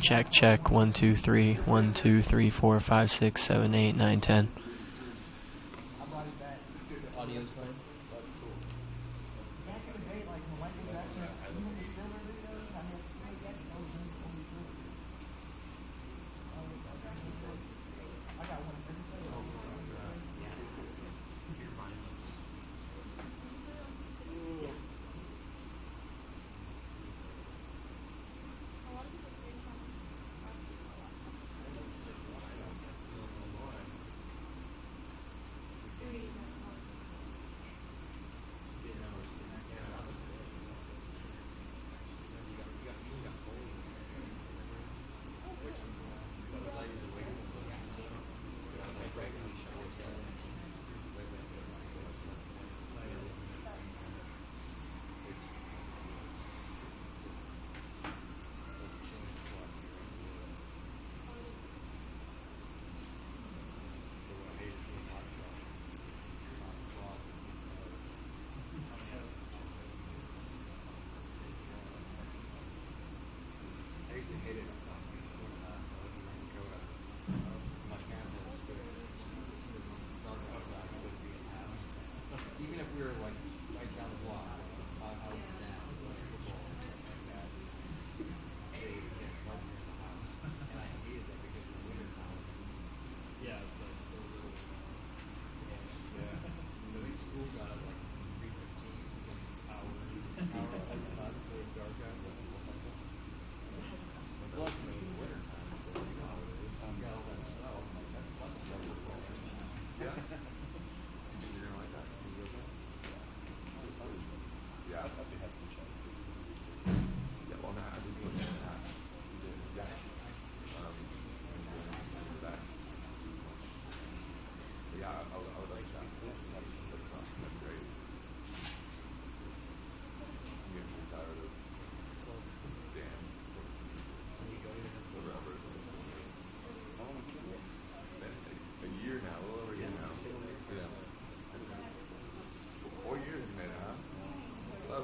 Check, check. 1, 2, 3. 1, 2, 3, 4, 5, 6, 7, 8, 9, 10.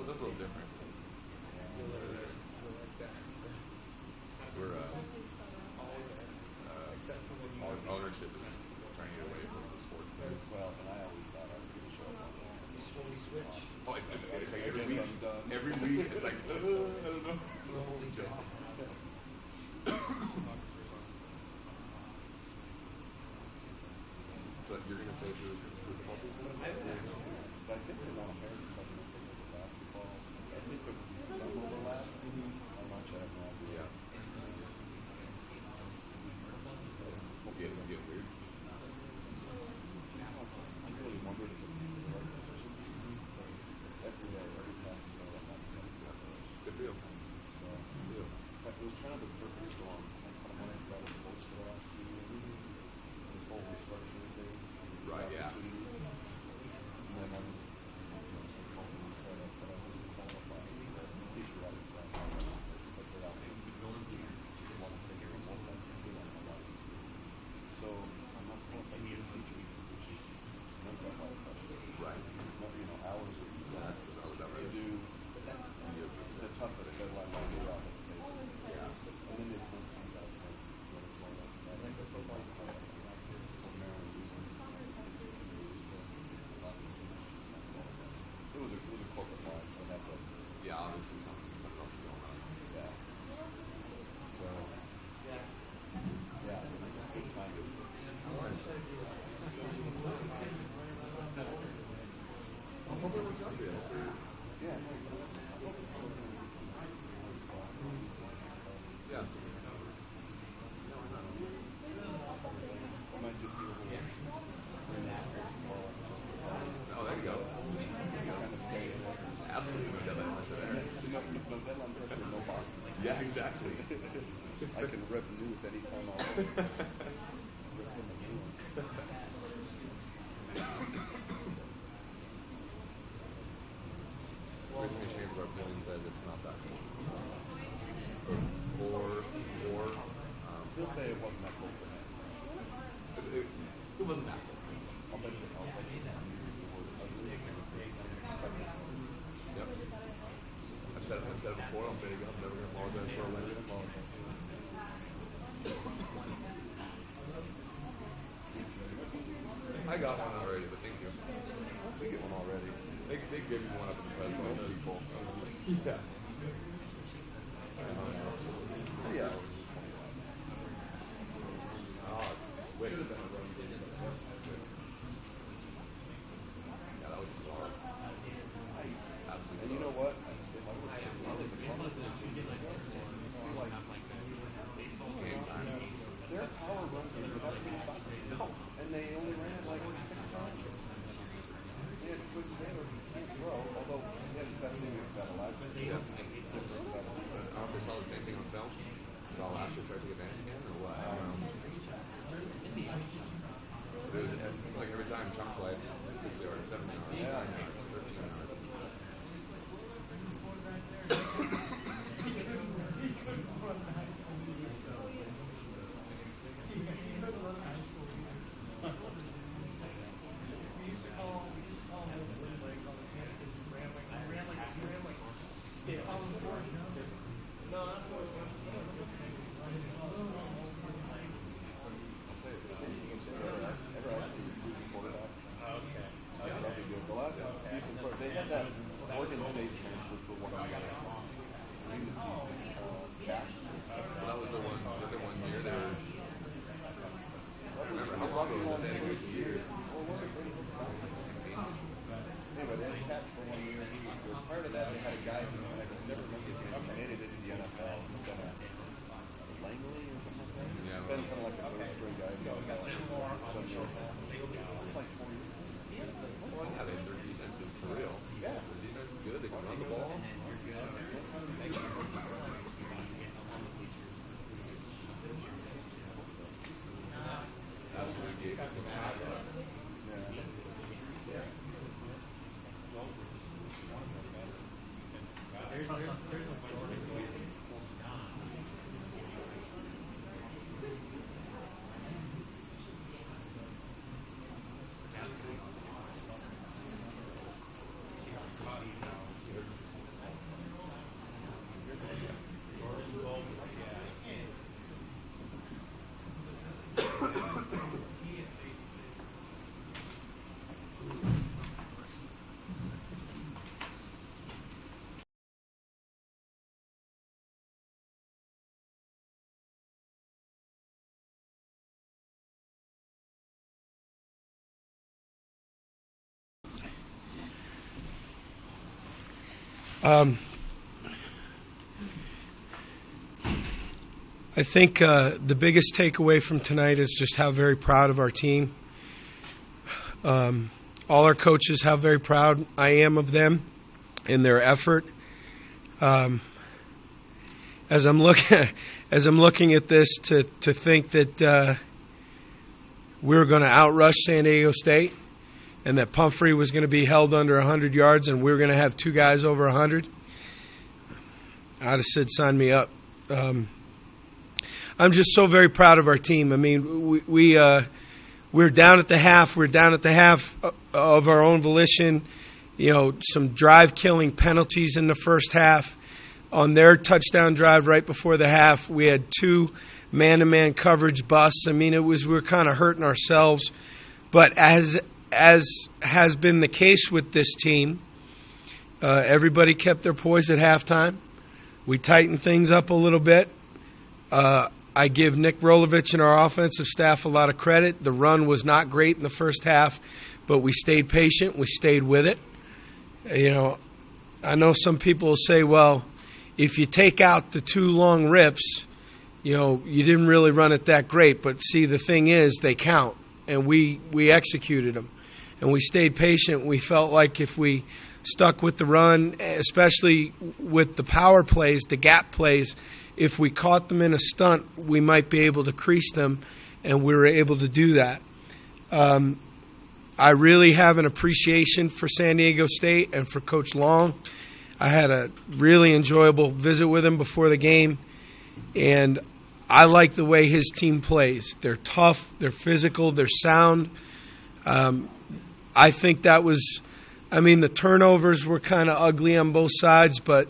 That's a little different. We're ownership is trying to get away from the sports thing. Well, and I always thought I was going to show up on that. Before we switch. Oh, it's like every week it's like, I don't know. Holy job. So you're going to say through the football season? But I guess they want American government to look at basketball. I think there would be some overlap. How much I have no idea. It's getting weird. I really wondered if it was the right decision. Every day, every passing day, that might be good deal. So, it was kind of the perfect storm. I kind of wanted to go to sports for the last few years. This whole restructuring thing. Right, yeah. And then I'm Yeah, exactly. I can rip news anytime I want. Rip in the new one. Switching Chamber of Polian says it's not that cool. Or he'll say it wasn't that cool for him. It wasn't that cool. I'll bet you he uses the word ugly. Yep. said it before. I'll say it again. I'm never going to apologize for a win. I got one already, but thank you. We get one already. They gave me one up in the press box. People. Yeah. Yeah. Oh, wait. Yeah, that was bizarre. Absolutely. And you know what? Game time. Their power runs are about 35. And they only ran it like 6 times. They had Coach Brian can't throw, although he had his best thing with that last year. I don't know if they saw the same thing on film. Saw last year try to take advantage again or what? I don't know. But it was like every time Chunk played, 6 yards, 7 yards, 9 yards, 13 yards. They had that Oregon State transfer for one year. He was decent. Cash. Well, that was the one year they were. Remember how long ago was that? It was a year. Anyway, they had Cash for 1 year. As part of that, they had a guy who I never remember his name. He made it into the NFL. He's been a Langley or something like that. Yeah. Been kind of like a third string guy. It's like 4 years. Well, yeah, their defense is for real. Yeah. Their defense is good. They can run the ball. Absolutely gave us some high run. I think the biggest takeaway from tonight is just how very proud of our team. All our coaches, how very proud I am of them and their effort. As I'm looking at this, to think that we were going to outrush San Diego State, and that Pumphrey was going to be held under 100 yards, and we were going to have 2 guys over 100, I'd have said, sign me up. I'm just so very proud of our team. I mean, we're down at the half. We're down at the half of our own volition. You know, some drive-killing penalties in the first half. On their touchdown drive right before the half, we had 2 man-to-man coverage busts. I mean, we were kind of hurting ourselves. But as has been the case with this team, everybody kept their poise at halftime. We tightened things up a little bit. I give Nick Rolovich and our offensive staff a lot of credit. The run was not great in the first half, but we stayed patient. We stayed with it. You know, I know some people will say, well, if you take out the 2 long rips, you know, you didn't really run it that great. But see, the thing is, they count, and we executed them. And we stayed patient. We felt like if we stuck with the run, especially with the power plays, the gap plays, if we caught them in a stunt, we might be able to crease them, and we were able to do that. I really have an appreciation for San Diego State and for Coach Long. I had a really enjoyable visit with him before the game, and I like the way his team plays. They're tough, they're physical, they're sound. I think that was, I mean, the turnovers were kind of ugly on both sides, but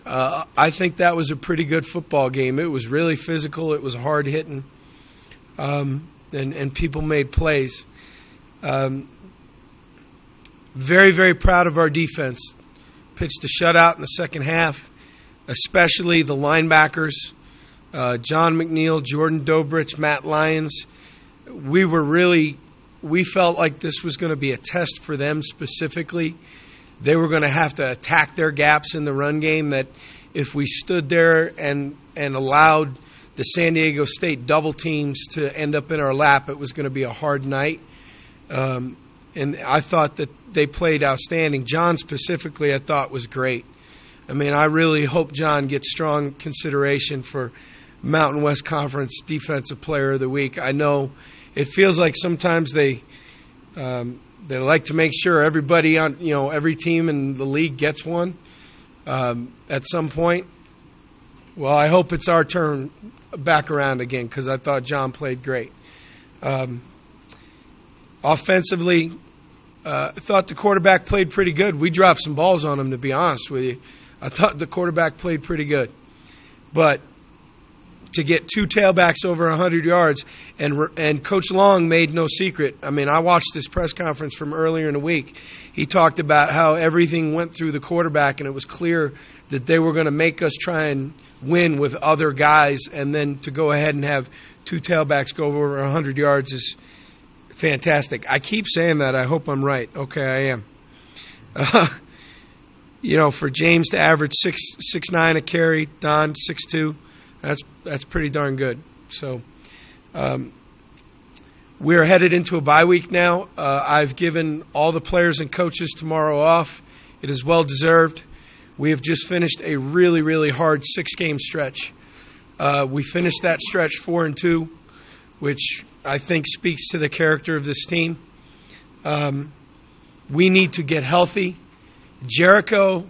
I think that was a pretty good football game. It was really physical. It was hard hitting, and people made plays. Very, very proud of our defense. Pitched a shutout in the second half, especially the linebackers, John McNeal, Jordan Dobrich, Matt Lyons. We felt like this was going to be a test for them specifically. They were going to have to attack their gaps in the run game, that if we stood there and allowed the San Diego State double teams to end up in our lap, it was going to be a hard night. And I thought that they played outstanding. John specifically, I thought, was great. I mean, I really hope John gets strong consideration for Mountain West Conference Defensive Player of the Week. I know it feels like sometimes they like to make sure everybody on, every team in the league gets one at some point. Well, I hope it's our turn back around again, because I thought John played great. Offensively, I thought the quarterback played pretty good. We dropped some balls on him, to be honest with you. I thought the quarterback played pretty good. But to get two tailbacks over 100 yards, and Coach Long made no secret. I mean, I watched this press conference from earlier in the week. He talked about how everything went through the quarterback, and it was clear that they were going to make us try and win with other guys, and then to go ahead and have two tailbacks go over 100 yards is fantastic. I keep saying that. I hope I'm right. Okay, I am. For James to average 6'9" a carry, Don 6'2", that's pretty darn good. So we're headed into a bye week now. I've given all the players and coaches tomorrow off. It is well deserved. We have just finished a really, really hard 6-game stretch. We finished that stretch 4-2, which I think speaks to the character of this team. We need to get healthy. Jericho,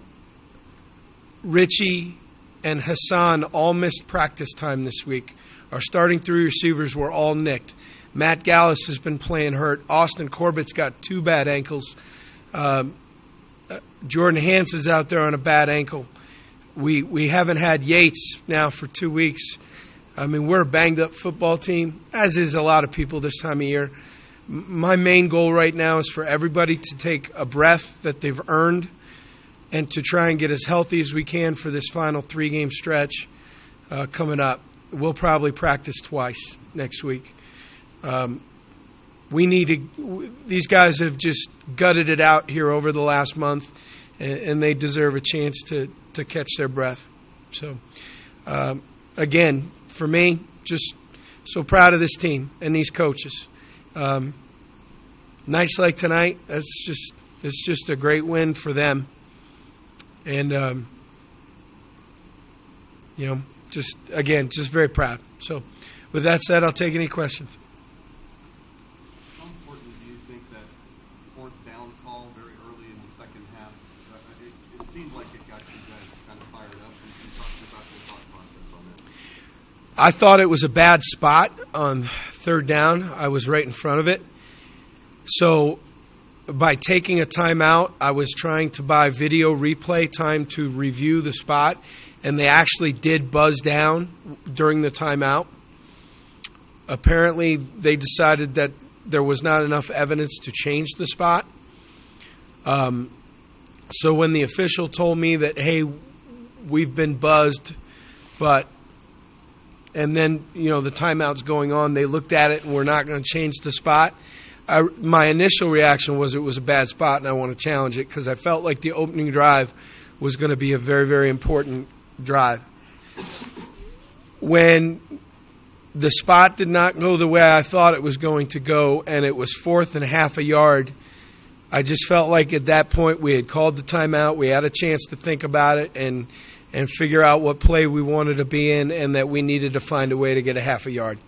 Richie, and Hassan all missed practice time this week. Our starting 3 receivers were all nicked. Matt Gallus has been playing hurt. Austin Corbett's got 2 bad ankles. Jordan Hanson's out there on a bad ankle. We haven't had Yates now for 2 weeks. I mean, we're a banged-up football team, as is a lot of people this time of year. My main goal right now is for everybody to take a breath that they've earned and to try and get as healthy as we can for this final 3-game stretch coming up. We'll probably practice twice next week. These guys have just gutted it out here over the last month, and they deserve a chance to catch their breath. So, again, for me, just so proud of this team and these coaches. Nights like tonight, it's just a great win for them. And, just very proud. So, with that said, I'll take any questions. How important do you think that fourth down call very early in the second half? It seemed like it got you guys kind of fired up, and talking about your thought process on that. I thought it was a bad spot on third down. I was right in front of it. So by taking a timeout, I was trying to buy video replay time to review the spot, and they actually did buzz down during the timeout. Apparently, they decided that there was not enough evidence to change the spot. So when the official told me that, hey, we've been buzzed, and then, the timeout's going on, they looked at it and we're not going to change the spot. My initial reaction was it was a bad spot and I want to challenge it, because I felt like the opening drive was going to be a very, very important drive. When the spot did not go the way I thought it was going to go, and it was 4th and half a yard, I just felt like at that point we had called the timeout, we had a chance to think about it and figure out what play we wanted to be in, and that we needed to find a way to get a half a yard.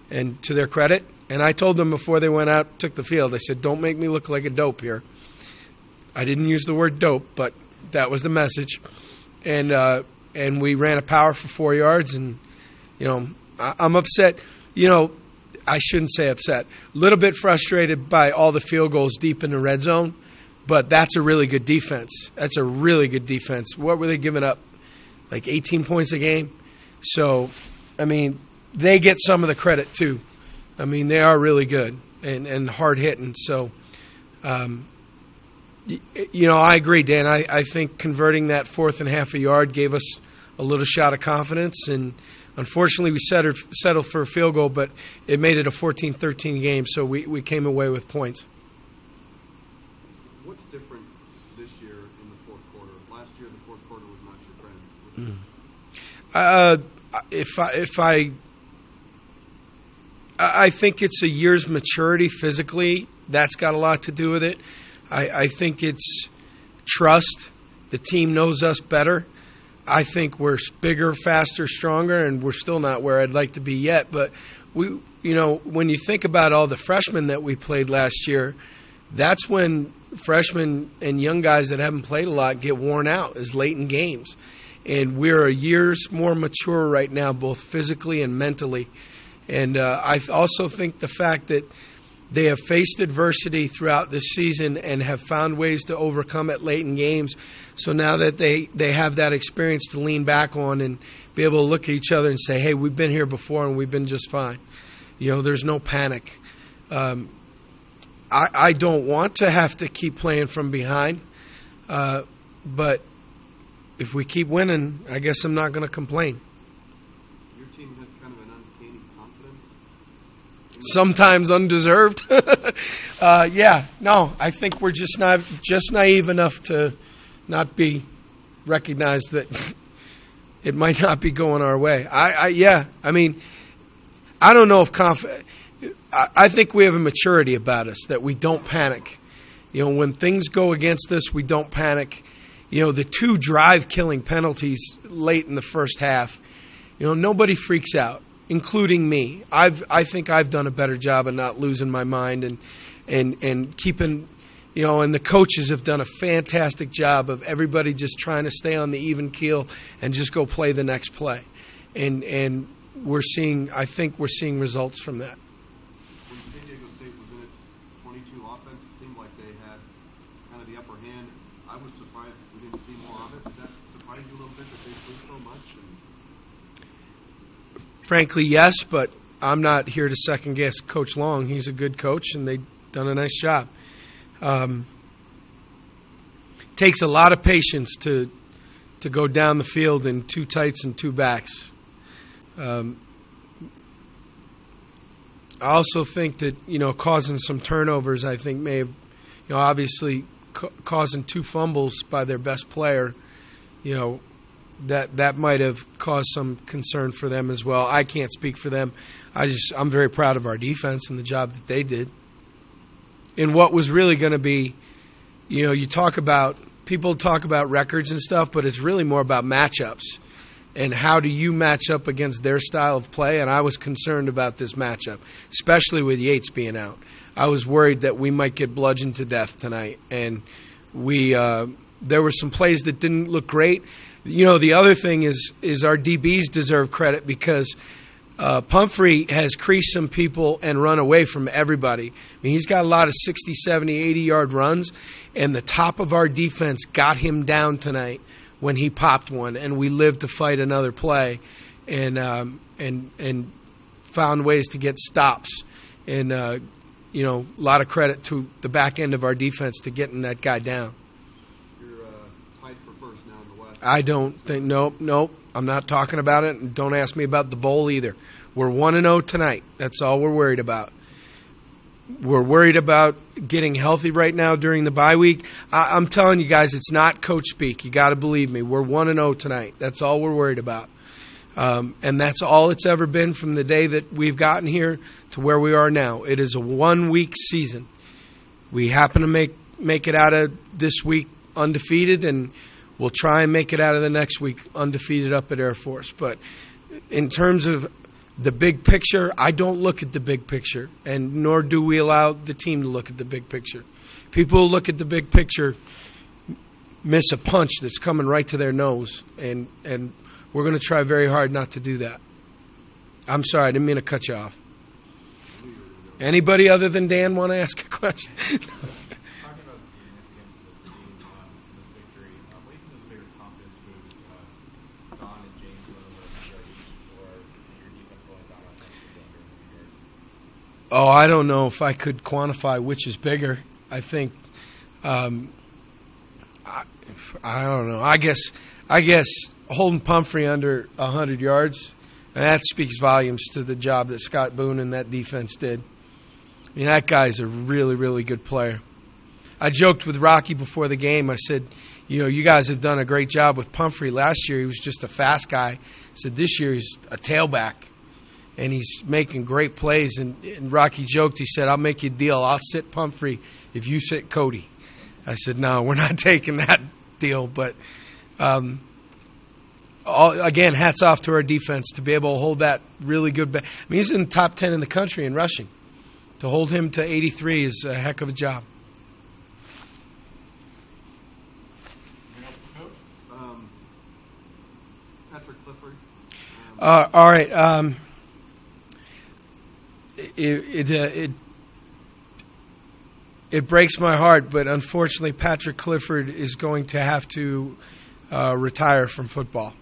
And to their credit, and I told them before they went out, took the field, I said, don't make me look like a dope here. I didn't use the word dope, but that was the message. And we ran a power for 4 yards, and, I'm upset. I shouldn't say upset. A little bit frustrated by all the field goals deep in the red zone, but that's a really good defense. That's a really good defense. What were they giving up? like 18 points a game. So, I mean, they get some of the credit too. I mean, they are really good and hard hitting. So, I agree, Dan. I think converting that 4th and half a yard gave us a little shot of confidence, and unfortunately we settled for a field goal, but it made it a 14-13 game, so we came away with points. What's different this year in the fourth quarter? Last year, the fourth quarter was not your friend. I think it's a year's maturity physically. That's got a lot to do with it. I think it's trust. The team knows us better. I think we're bigger, faster, stronger, and we're still not where I'd like to be yet. But when you think about all the freshmen that we played last year, that's when freshmen and young guys that haven't played a lot get worn out is late in games. And we're a years more mature right now, both physically and mentally. And I also think the fact that they have faced adversity throughout this season and have found ways to overcome it late in games. So now that they have that experience to lean back on and be able to look at each other and say, hey, we've been here before and we've been just fine. There's no panic. I don't want to have to keep playing from behind. But if we keep winning, I guess I'm not going to complain. Your team has kind of an uncanny confidence. Sometimes undeserved. I think we're just naive enough to not be recognized that it might not be going our way. I don't know if I think we have a maturity about us that we don't panic. When things go against us, we don't panic. The 2 drive-killing penalties late in the first half, nobody freaks out, including me. I think I've done a better job of not losing my mind and keeping, and the coaches have done a fantastic job of everybody just trying to stay on the even keel and just go play the next play. And I think we're seeing results from that. When San Diego State was in its 22 offense, it seemed like they had kind of the upper hand. I was surprised we didn't see more of it. Did that surprise you a little bit that they threw so much? Frankly, yes, but I'm not here to second-guess Coach Long. He's a good coach, and they've done a nice job. Takes a lot of patience to go down the field in 2 tights and 2 backs. I also think that, causing some turnovers, I think may have, obviously causing 2 fumbles by their best player, that might have caused some concern for them as well. I can't speak for them. I'm very proud of our defense and the job that they did. In what was really going to be, people talk about records and stuff, but it's really more about matchups and how do you match up against their style of play. And I was concerned about this matchup, especially with Yates being out. I was worried that we might get bludgeoned to death tonight, and there were some plays that didn't look great. The other thing is our DBs deserve credit because Pumphrey has creased some people and run away from everybody. I mean, he's got a lot of 60, 70, 80-yard runs, and the top of our defense got him down tonight when he popped one, and we lived to fight another play and found ways to get stops. And, a lot of credit to the back end of our defense to getting that guy down. Tied for first now in the West. I don't think – nope. I'm not talking about it, and don't ask me about the bowl either. We're 1-0 tonight. That's all we're worried about. We're worried about getting healthy right now during the bye week. I'm telling you guys, it's not coach speak. You got to believe me. We're 1-0 tonight. That's all we're worried about. And that's all it's ever been from the day that we've gotten here to where we are now. It is a 1-week season. We happen to make it out of this week undefeated, and we'll try and make it out of the next week undefeated up at Air Force. But in terms of the big picture, I don't look at the big picture, and nor do we allow the team to look at the big picture. People who look at the big picture miss a punch that's coming right to their nose, and we're going to try very hard not to do that. I'm sorry, I didn't mean to cut you off. Anybody other than Dan want to ask a question? Talking about the significance of this team in this victory, what do you think was the bigger confidence boost Oh, I don't know if I could quantify which is bigger. I think, I don't know. I guess holding Pumphrey under 100 yards, and that speaks volumes to the job that Scott Boone and that defense did. I mean, that guy's a really, really good player. I joked with Rocky before the game. I said, you guys have done a great job with Pumphrey. Last year he was just a fast guy. I said this year he's a tailback, and he's making great plays. And Rocky joked. He said, I'll make you a deal. I'll sit Pumphrey if you sit Cody. I said, no, we're not taking that deal. But, again, hats off to our defense to be able to hold that really good. I mean, he's in the top 10 in the country in rushing. To hold him to 83 is a heck of a job. Patrick Clifford. All right. It breaks my heart, but unfortunately, Patrick Clifford is going to have to retire from football.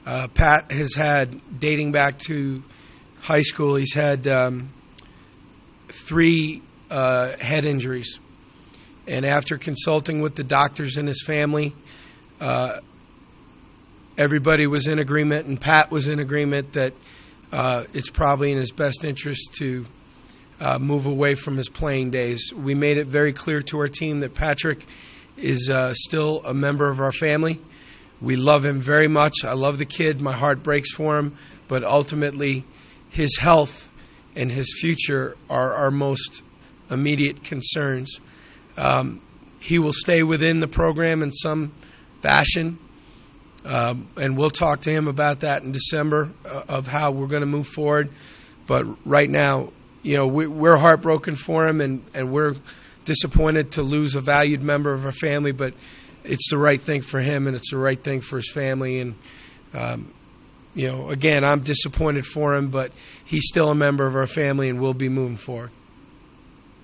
Pat has had, dating back to high school, he's had 3 head injuries. And after consulting with the doctors and his family, everybody was in agreement, and Pat was in agreement that it's probably in his best interest to move away from his playing days. We made it very clear to our team that Patrick is still a member of our family. We love him very much. I love the kid. My heart breaks for him. But ultimately, his health and his future are our most immediate concerns. He will stay within the program in some fashion. And we'll talk to him about that in December of how we're going to move forward. But right now, we're heartbroken for him, and we're disappointed to lose a valued member of our family. But it's the right thing for him, and it's the right thing for his family. And again, I'm disappointed for him, but he's still a member of our family, and we'll be moving forward.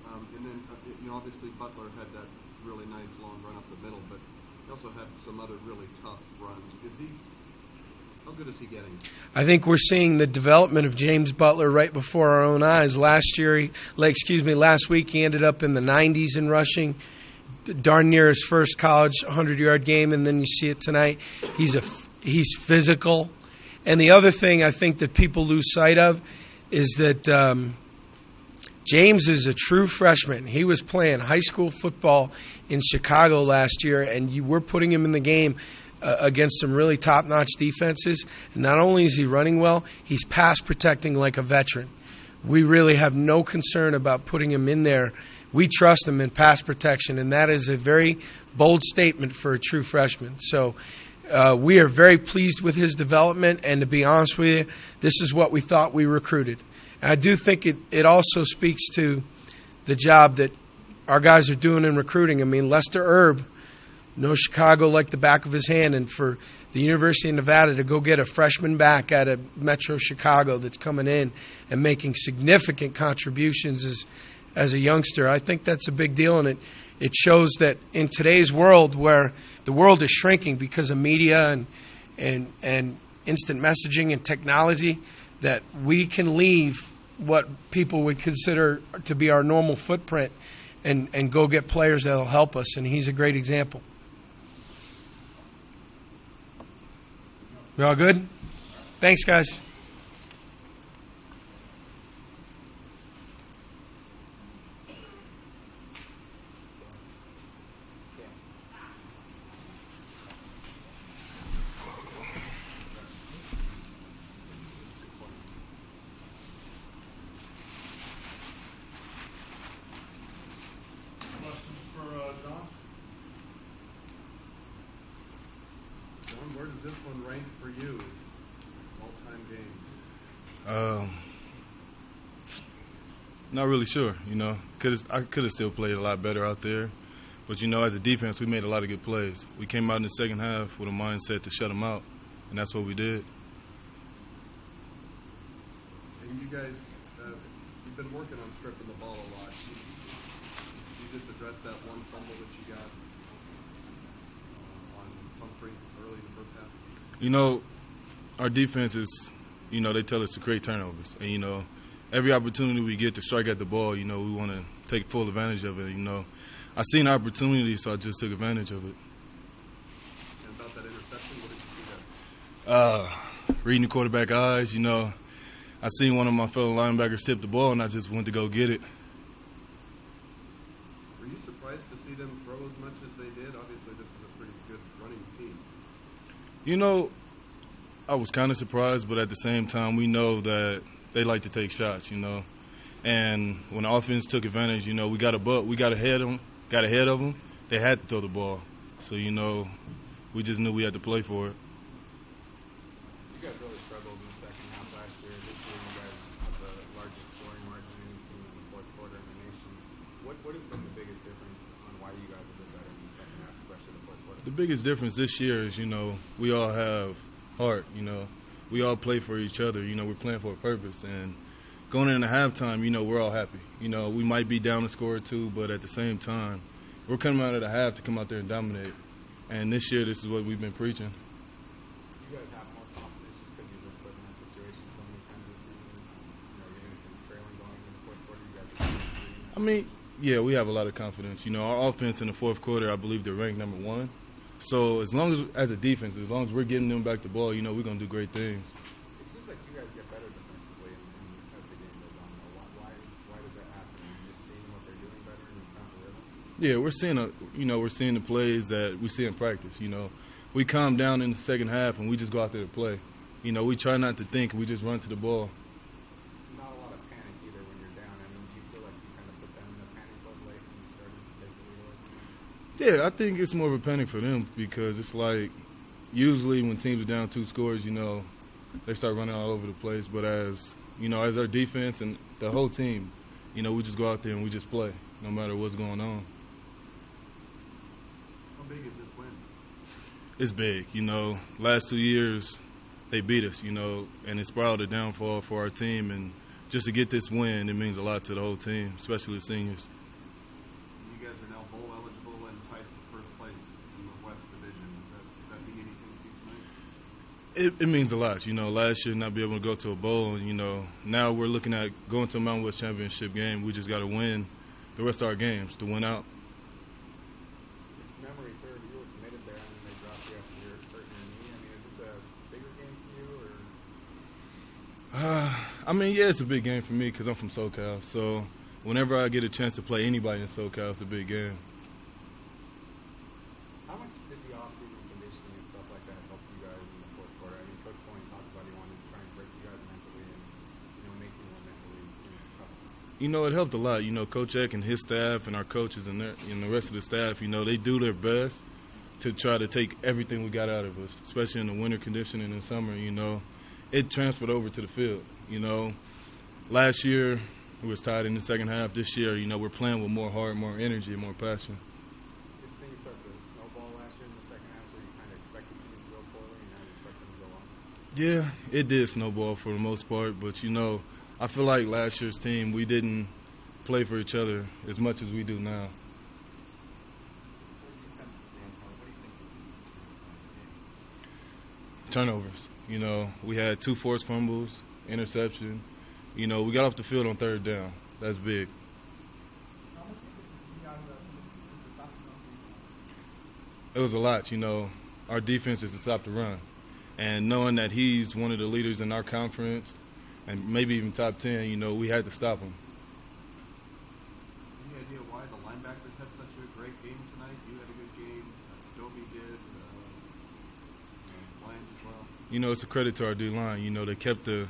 And then, obviously Butler had that really nice long run up the middle, but he also had some other really tough runs. How good is he getting? I think we're seeing the development of James Butler right before our own eyes. Last week he ended up in the 90s in rushing, darn near his first college 100-yard game, and then you see it tonight. He's physical. And the other thing I think that people lose sight of is that James is a true freshman. He was playing high school football in Chicago last year, and we're putting him in the game against some really top-notch defenses. And not only is he running well, he's pass protecting like a veteran. We really have no concern about putting him in there. We trust him in pass protection, and that is a very bold statement for a true freshman. So we are very pleased with his development, and to be honest with you, this is what we thought we recruited. And I do think it also speaks to the job that our guys are doing in recruiting. I mean, Lester Erb knows Chicago like the back of his hand, and for the University of Nevada to go get a freshman back out of Metro Chicago that's coming in and making significant contributions as a youngster, I think that's a big deal, and it shows that in today's world where the world is shrinking because of media and instant messaging and technology, that we can leave what people would consider to be our normal footprint and go get players that will help us, and he's a great example. We all good? Thanks, guys. Where does this one rank for you? All-time games. Not really sure. I could have still played a lot better out there, but as a defense, we made a lot of good plays. We came out in the second half with a mindset to shut them out, and that's what we did. And you guys, you've been working on stripping the ball a lot. You just addressed that one fumble that you got on Pumphrey early in the first half. Our defense is, they tell us to create turnovers. And, every opportunity we get to strike at the ball, you know, we want to take full advantage of it. You know, I seen an opportunity, so I just took advantage of it. And about that interception, what did you see there? Reading the quarterback eyes, you know, I seen one of my fellow linebackers tip the ball, and I just went to go get it. Were you surprised to see them throw as much as they did? Obviously, this is a pretty good running team. You know, I was kind of surprised, but at the same time, we know that they like to take shots, you know. And when the offense took advantage, you know, we got ahead of them. They had to throw the ball. So, you know, we just knew we had to play for it. You guys really struggled in the second half last year. This year you guys have the largest scoring margin of any team in the fourth quarter in the nation. What has been the biggest difference on why you guys have been better in the second half, especially the fourth quarter? The biggest difference this year is, you know, we all have heart, you know. We all play for each other. You know, we're playing for a purpose. And going into halftime, you know, we're all happy. You know, we might be down a score or two, but at the same time, we're coming out of the half to come out there and dominate. And this year, this is what we've been preaching. You guys have more confidence just because you've been put in that situation so many times this season. You know, you're going to be trailing going into the fourth quarter. You guys are I mean, yeah, we have a lot of confidence. You know, our offense in the fourth quarter, I believe they're ranked number 1. So as a defense, as long as we're getting them back the ball, you know, we're going to do great things. It seems like you guys get better defensively as the game goes on. Why does that happen? Are you just seeing what they're doing better and you found the rhythm? Yeah, we're seeing the plays that we see in practice. You know, we calm down in the second half and we just go out there to play. You know, we try not to think. We just run to the ball. Not a lot of panic either when you're down. I mean, do you feel like you kind of put them in a panic mode late when you started to take the lead away from them? Yeah, I think it's more of a panic for them because it's like usually when teams are down 2 scores, you know, they start running all over the place. But as our defense and the whole team, you know, we just go out there and we just play no matter what's going on. How big is this win? It's big. You know, last 2 years they beat us, you know, and it spiraled a downfall for our team. And just to get this win, it means a lot to the whole team, especially the seniors. You guys are now bowl eligible and tied for first place in the West Division. Does that mean anything to you tonight? It means a lot. You know, last year not be able to go to a bowl, and, you know, now we're looking at going to a Mountain West Championship game. We just got to win the rest of our games to win out. If memory serves, you were committed there and then they dropped you after your hurt your knee. I mean, is this a bigger game for you or? I mean, yeah, it's a big game for me because I'm from SoCal. So whenever I get a chance to play anybody in SoCal, it's a big game. How much did the off-season conditioning and stuff like that help you guys in the fourth quarter? I mean, Coach Brian talked about he wanted to try and break you guys mentally and, you know, make you more mentally tough. You know, it helped a lot. You know, Coach Eck and his staff and our coaches and the rest of the staff, you know, they do their best to try to take everything we got out of us, especially in the winter conditioning in the summer, you know. It transferred over to the field, you know. Last year, we was tied in the second half. This year, you know, we're playing with more heart, more energy, and more passion. Did things start to snowball last year in the second half where you kind of expected things to go poorly and now you expect them to go on? Yeah, it did snowball for the most part, but, you know, I feel like last year's team, we didn't play for each other as much as we do now. Turnovers. You know, we had 2 forced fumbles, interception. You know, we got off the field on 3rd down. That's big. It was a lot, you know. Our defense is to stop the run. And knowing that he's one of the leaders in our conference and maybe even top 10, you know, we had to stop him. Any idea why the linebackers had such a great game tonight? You had a good game. Cody did. Lions as well. You know, it's a credit to our D-line. You know, they kept the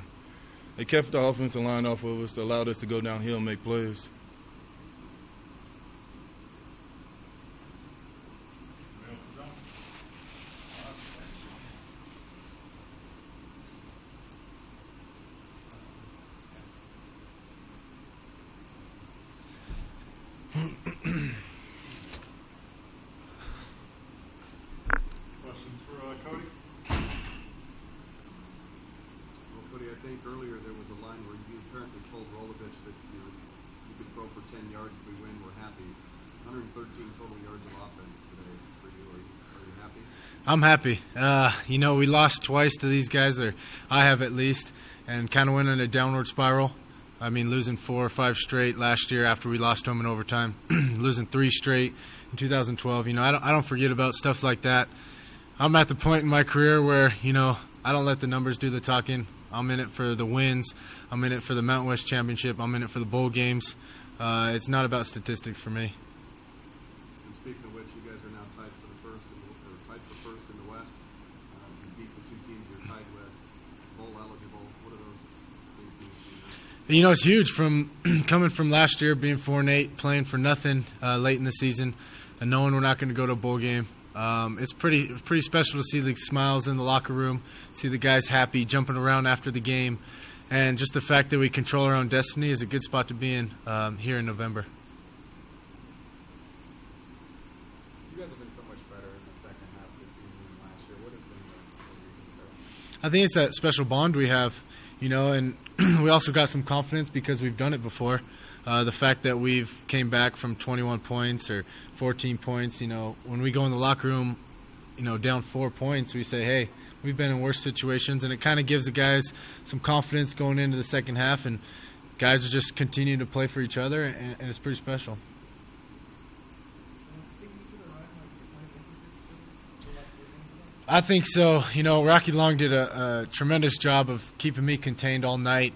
offensive line off of us, allowed us to go downhill and make plays. Questions for Cody? Well, Cody, I think earlier there was a line where you apparently told Rolovich that you could throw for 10 yards if we win, we're happy. 113 total yards of offense today for you. Are you happy? I'm happy. You know, we lost twice to these guys, or I have at least, and kind of went in a downward spiral. I mean, losing 4 or 5 straight last year after we lost home in overtime, losing 3 straight in 2012. I don't forget about stuff like that. I'm at the point in my career where, I don't let the numbers do the talking. I'm in it for the wins. I'm in it for the Mountain West Championship. I'm in it for the bowl games. It's not about statistics for me. And speaking of which, you guys are now tied for first in the West. You beat the 2 teams you're tied with, bowl eligible. What are those things mean to you now? It's huge from coming from last year, being 4-8, playing for nothing late in the season, and knowing we're not going to go to a bowl game. It's pretty special to see the smiles in the locker room, see the guys happy, jumping around after the game, and just the fact that we control our own destiny is a good spot to be in here in November. You guys have been so much better in the second half this season than last year. What has been the reason for that? I think it's that special bond we have, and we also got some confidence because we've done it before. The fact that we've came back from 21 points or 14 points, when we go in the locker room, down 4 points, we say, hey, we've been in worse situations, and it kind of gives the guys some confidence going into the second half, and guys are just continuing to play for each other, and it's pretty special. I think so. Rocky Long did a tremendous job of keeping me contained all night.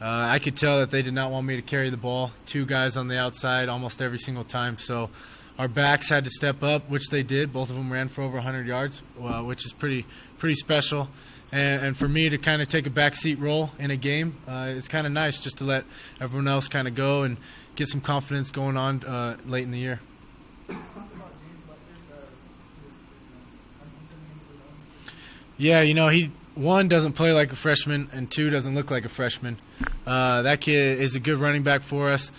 I could tell that they did not want me to carry the ball. 2 guys on the outside almost every single time. So our backs had to step up, which they did. Both of them ran for over 100 yards, which is pretty special. And for me to kind of take a backseat role in a game, it's kind of nice just to let everyone else kind of go and get some confidence going on late in the year. Yeah, he, 1, doesn't play like a freshman, and 2, doesn't look like a freshman. That kid is a good running back for us.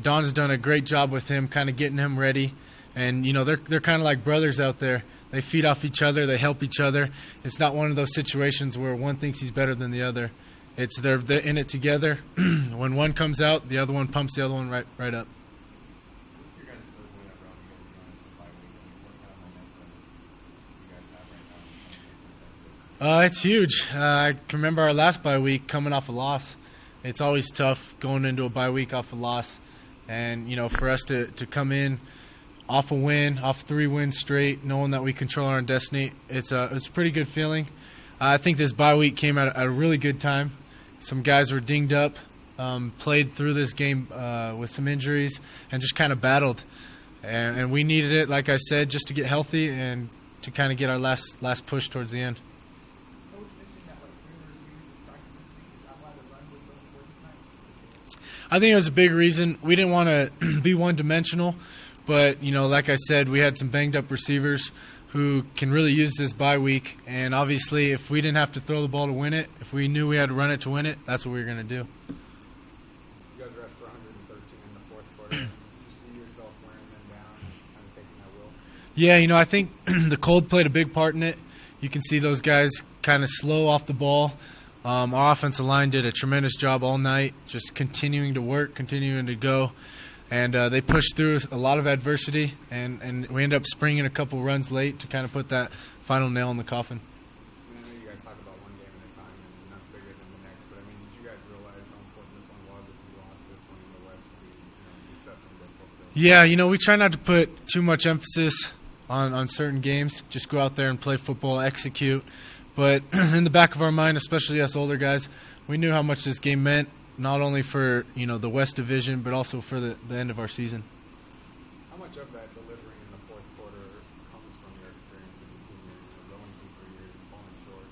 Don's done a great job with him, kind of getting him ready. And, they're kind of like brothers out there. They feed off each other. They help each other. It's not one of those situations where one thinks he's better than the other. It's they're in it together. When one comes out, the other one pumps the other one right up. It's huge. I can remember our last bye week coming off a loss. It's always tough going into a bye week off a loss. And, for us to come in off a win, off 3 wins straight, knowing that we control our own destiny, it's a pretty good feeling. I think this bye week came at a really good time. Some guys were dinged up, played through this game with some injuries, and just kind of battled. And we needed it, like I said, just to get healthy and to kind of get our last push towards the end. I think it was a big reason. We didn't want to be one-dimensional, but, like I said, we had some banged-up receivers who can really use this bye week. And obviously, if we didn't have to throw the ball to win it, if we knew we had to run it to win it, that's what we were going to do. You guys rushed for 113 in the fourth quarter. Did you see yourself wearing them down and kind of taking that will? Yeah, I think the cold played a big part in it. You can see those guys kind of slow off the ball. Our offensive line did a tremendous job all night, just continuing to work, continuing to go. And they pushed through a lot of adversity, and we ended up springing a couple runs late to kind of put that final nail in the coffin. I know you guys talk about one game at a time and not bigger than the next, but, did you guys realize how important this one was if you lost this one in the West to be acceptable to fulfill? Yeah, we try not to put too much emphasis on certain games. Just go out there and play football, execute. But in the back of our mind, especially us older guys, we knew how much this game meant, not only for the West Division, but also for the end of our season. How much of that delivering in the fourth quarter comes from your experience as a senior, going through 3 years and falling short,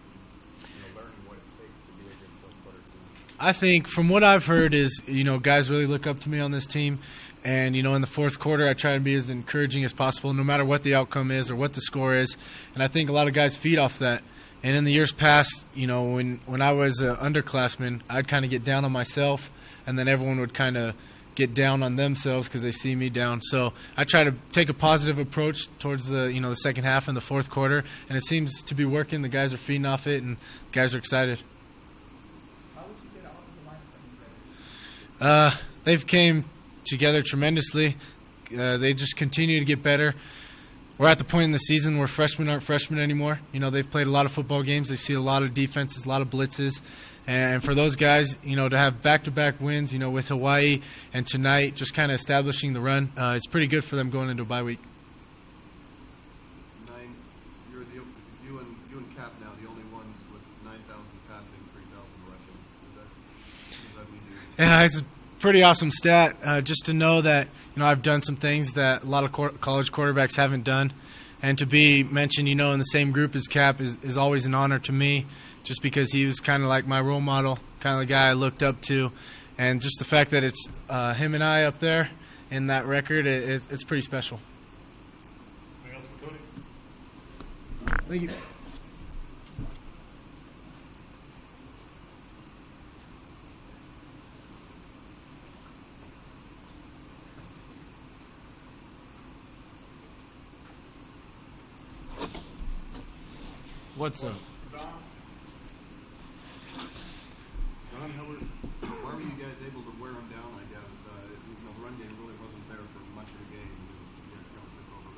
and learning what it takes to be a good fourth quarter team? I think from what I've heard is, guys really look up to me on this team. And, in the fourth quarter, I try to be as encouraging as possible, no matter what the outcome is or what the score is. And I think a lot of guys feed off that. And in the years past, when I was an underclassman, I'd kind of get down on myself, and then everyone would kind of get down on themselves because they see me down. So I try to take a positive approach towards the second half and the fourth quarter, and it seems to be working. The guys are feeding off it, and the guys are excited. How would you get out of the line? They've came together tremendously. They just continue to get better. we're at the point in the season where freshmen aren't freshmen anymore. You know, they've played a lot of football games. They've seen a lot of defenses, a lot of blitzes. And for those guys, you know, to have back-to-back wins, you know, with Hawaii and tonight, just kind of establishing the run, it's pretty good for them going into a bye week. You and Cap now, the only ones with 9,000 passing, 3,000 rushing. What does that mean to you? Yeah, it's a pretty awesome stat. Just to know that, you know, I've done some things that a lot of college quarterbacks haven't done. And to be mentioned, you know, in the same group as Cap is always an honor to me, just because he was kind of like my role model, kind of the guy I looked up to. And just the fact that it's him and I up there in that record, it's pretty special. Anything else for Cody? Thank you. What's up? Ron, why were you guys able to wear them down, I guess? The run game really wasn't there for much of the game. You guys kind of took over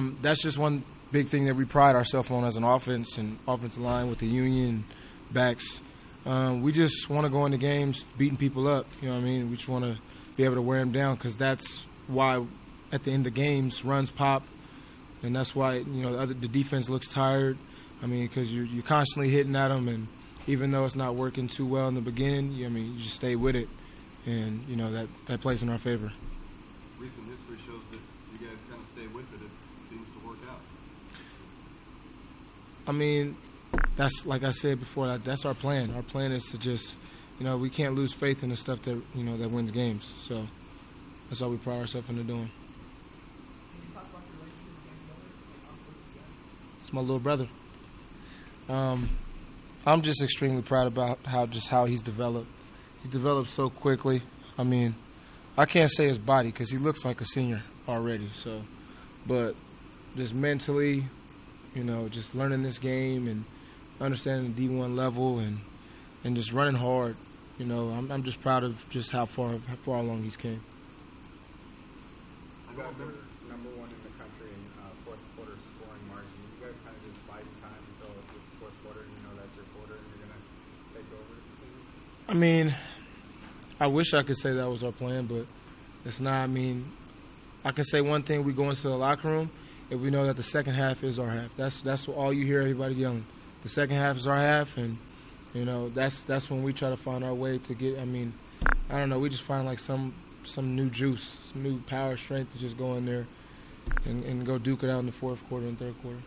late. That's just one big thing that we pride ourselves on as an offense and offensive line with the union backs. We just want to go into games beating people up. You know what I mean? We just want to be able to wear them down because that's why at the end of games runs pop, and that's why, you know, the defense looks tired. I mean, because you're constantly hitting at them, and even though it's not working too well in the beginning, you just stay with it, and you know that plays in our favor. Recent history shows that you guys kind of stay with it. It seems to work out. I mean, that's like I said before. That's our plan. Our plan is to just, you know, we can't lose faith in the stuff that, you know, that wins games. So that's all we pride ourselves into doing. It's my little brother. I'm just extremely proud about how he's developed. He's developed so quickly. I mean, I can't say his body because he looks like a senior already. So, but just mentally, you know, just learning this game and understanding the D1 level and just running hard. You know, I'm just proud of just how far along he's came. You guys are number one in the country in fourth quarter scoring margin. You guys kind of just biding time until the fourth quarter, and you know that's your quarter, and you're gonna take over. I mean, I wish I could say that was our plan, but it's not. I mean, I can say one thing: we go into the locker room if we know that the second half is our half. That's all you hear everybody yelling. The second half is our half, and you know that's when we try to find our way to get. I mean, I don't know. We just find like some new juice, some new power, strength to just go in there and go duke it out in the fourth quarter and third quarter.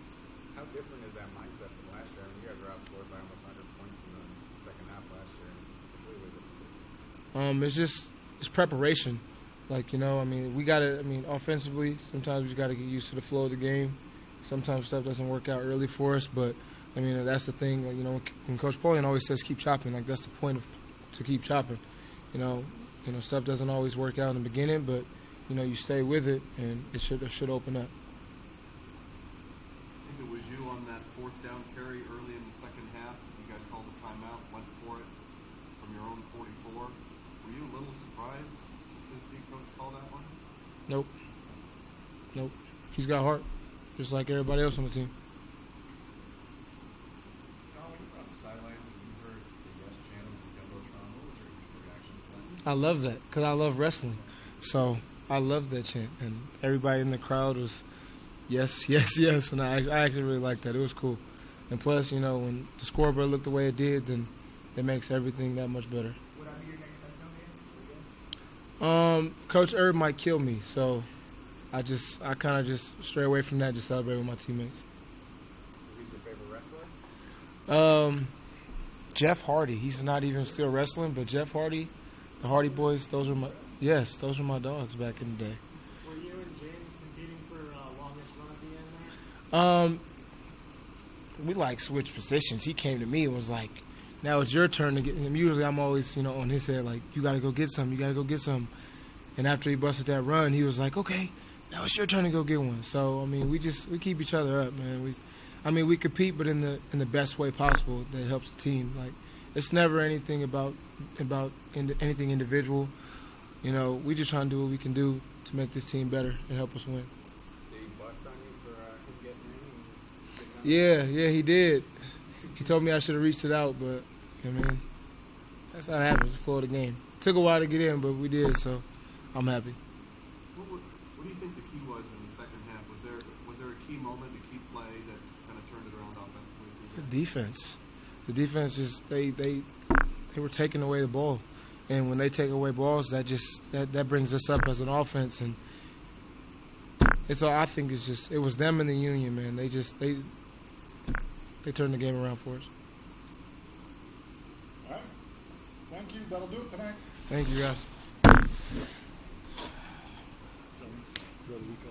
How different is that mindset from last year? I mean, you guys were outscored by almost 100 points in the second half last year. It's preparation. Like, you know, I mean, offensively, sometimes we got to get used to the flow of the game. Sometimes stuff doesn't work out early for us, but I mean, that's the thing. Like, you know, when Coach Polian always says keep chopping, like that's the point to keep chopping. You know, stuff doesn't always work out in the beginning, but you know, you stay with it, and it should open up. I think it was you on that fourth down carry early in the second half. You guys called a timeout, went for it from your own 44. Were you a little surprised to see Coach call that one? Nope. He's got heart, just like everybody else on the team. I love that because I love wrestling. So I love that chant. And everybody in the crowd was, yes, yes, yes. And I actually really liked that. It was cool. And plus, you know, when the scoreboard looked the way it did, then it makes everything that much better. Would I be your next touchdown game? Coach Herb might kill me. So I kind of just stray away from that, just celebrate with my teammates. Who's your favorite wrestler? Jeff Hardy. He's not even still wrestling, but Jeff Hardy. The Hardy Boys, those are my dogs back in the day. Were you and James competing for longest run at the end there? We like switched positions. He came to me and was like, "Now it's your turn to get him." Usually I'm always, you know, on his head like, "You got to go get some. You got to go get some." And after he busted that run, he was like, "Okay, now it's your turn to go get one." So I mean, we keep each other up, man. We compete, but in the best way possible that helps the team. Like, it's never anything about anything individual. You know, we just trying to do what we can do to make this team better and help us win. Did he bust Yeah, he did. He told me I should have reached it out, but I mean, that's how it happens. It's the flow of the game. Took a while to get in, but we did, so I'm happy. What do you think the key was in the second half? Was there a key moment, a key play that kind of turned it around offensively? The defense. The defense just they were taking away the ball, and when they take away balls, that brings us up as an offense, and it's all. I think it was them and the Union, man. They turned the game around for us. All right. Thank you. That'll do it tonight. Thank you, guys. Go to Rico.